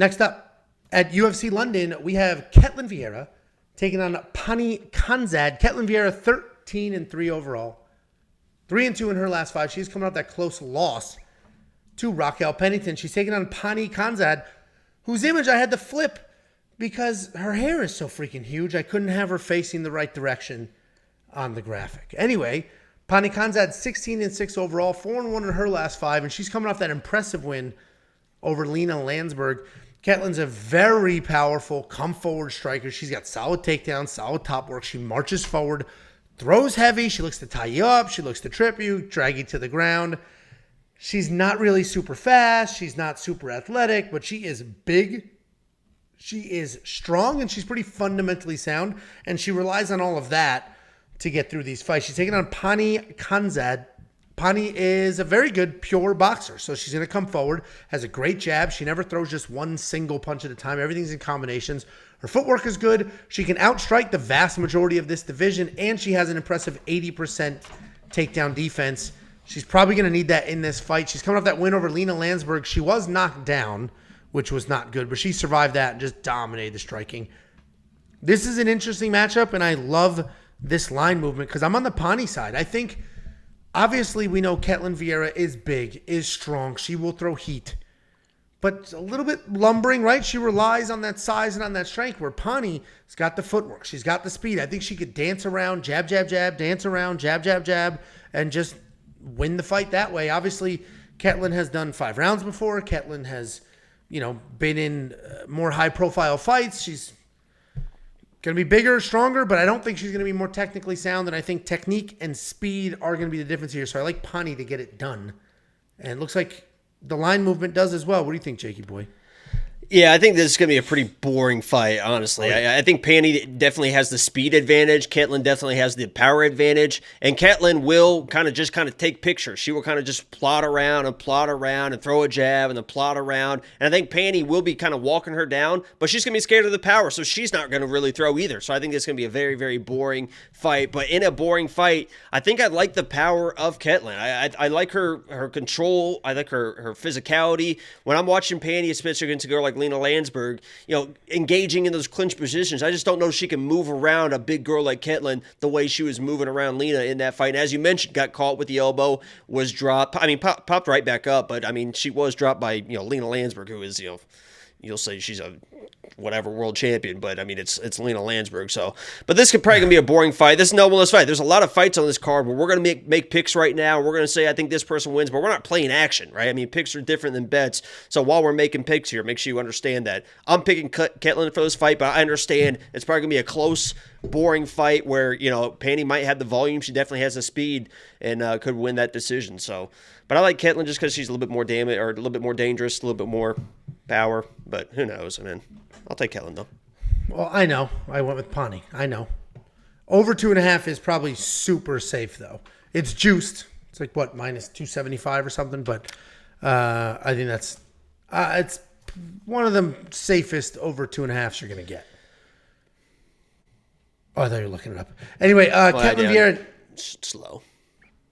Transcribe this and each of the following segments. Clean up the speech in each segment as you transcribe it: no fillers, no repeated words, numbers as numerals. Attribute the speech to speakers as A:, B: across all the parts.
A: Next up, at UFC London, we have Ketlen Vieira taking on Pannie Kianzad. Ketlen Vieira, 13-3 overall. 3-2 in her last 5. She's coming off that close loss to Raquel Pennington. She's taking on Pannie Kianzad, whose image I had to flip because her hair is so freaking huge. I couldn't have her facing the right direction on the graphic. Anyway, Pannie Kianzad, 16-6 overall, 4-1 in her last 5, and she's coming off that impressive win over Lena Landsberg. Ketlen's a very powerful come-forward striker. She's got solid takedowns, solid top work. She marches forward, throws heavy. She looks to tie you up. She looks to trip you, drag you to the ground. She's not really super fast. She's not super athletic, but she is big. She is strong, and she's pretty fundamentally sound, and she relies on all of that to get through these fights. She's taking on Pannie Kianzad. Pannie is a very good pure boxer, so she's going to come forward, has a great jab. She never throws just one single punch at a time. Everything's in combinations. Her footwork is good. She can outstrike the vast majority of this division, and she has an impressive 80% takedown defense. She's probably going to need that in this fight. She's coming off that win over Lena Landsberg. She was knocked down, which was not good, but she survived that and just dominated the striking. This is an interesting matchup, and I love this line movement because I'm on the Pannie side. I think, obviously, we know Ketlen Vieira is big, is strong. She will throw heat, but a little bit lumbering, right? She relies on that size and on that strength, where Pannie's got the footwork. She's got the speed. I think she could dance around, jab, jab, jab, dance around, jab, jab, jab, and just win the fight that way. Obviously, Ketlen has done 5 rounds before. Ketlen has, been in more high-profile fights. She's going to be bigger, stronger, but I don't think she's going to be more technically sound, and I think technique and speed are going to be the difference here. So I like Pannie to get it done. And it looks like the line movement does as well. What do you think, Jakey boy?
B: Yeah, I think this is going to be a pretty boring fight, honestly. I think Pannie definitely has the speed advantage. Ketlen definitely has the power advantage. And Ketlen will kind of take pictures. She will kind of just plot around and throw a jab and then plot around. And I think Pannie will be kind of walking her down, but she's going to be scared of the power, so she's not going to really throw either. So I think it's going to be a very, very boring fight. But in a boring fight, I think I like the power of Ketlen. I like her control. I like her physicality. When I'm watching Pannie, especially against a girl like Lena Landsberg, engaging in those clinch positions, I just don't know if she can move around a big girl like Ketlen the way she was moving around Lena in that fight. And as you mentioned, got caught with the elbow, was dropped. Popped right back up, but she was dropped by Lena Landsberg, who is you'll say she's a whatever world champion, but it's Lena Landsberg. So, but this could probably gonna be a boring fight. This is no one-less fight. There's a lot of fights on this card, but we're gonna make picks right now. We're gonna say I think this person wins, but we're not playing action, right? Picks are different than bets. So while we're making picks here, make sure you understand that I'm picking Ketlen for this fight, but I understand it's probably gonna be a close, boring fight where Pannie might have the volume. She definitely has the speed and could win that decision. So, but I like Ketlen just because she's a little bit more damage or a little bit more dangerous, a little bit more power. But who knows? I'll take Ketlen though.
A: Well, I know. I went with Pannie. I know. Over 2.5 is probably super safe though. It's juiced. It's like what, minus 275 or something. But I think that's it's one of the safest over 2.5s you're gonna get. Oh, I thought you were looking it up. Anyway, Ketlen Vieira.
B: Slow.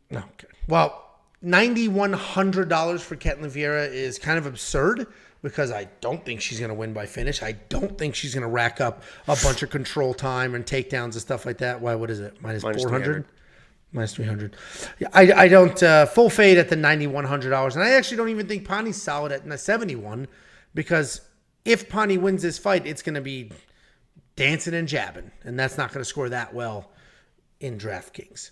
A: No. Okay. Well, $9,100 for Ketlen Vieira is kind of absurd because I don't think she's going to win by finish. I don't think she's going to rack up a bunch of control time and takedowns and stuff like that. Why? What is it? Minus 400? Minus 300. Yeah, I don't full fade at the $9,100, and I actually don't even think Pannie's solid at 71 because if Pannie wins this fight, it's going to be dancing and jabbing, and that's not going to score that well in DraftKings.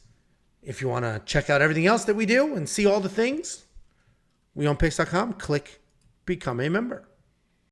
A: If you want to check out everything else that we do and see all the things, weonpicks.com, click Become a Member.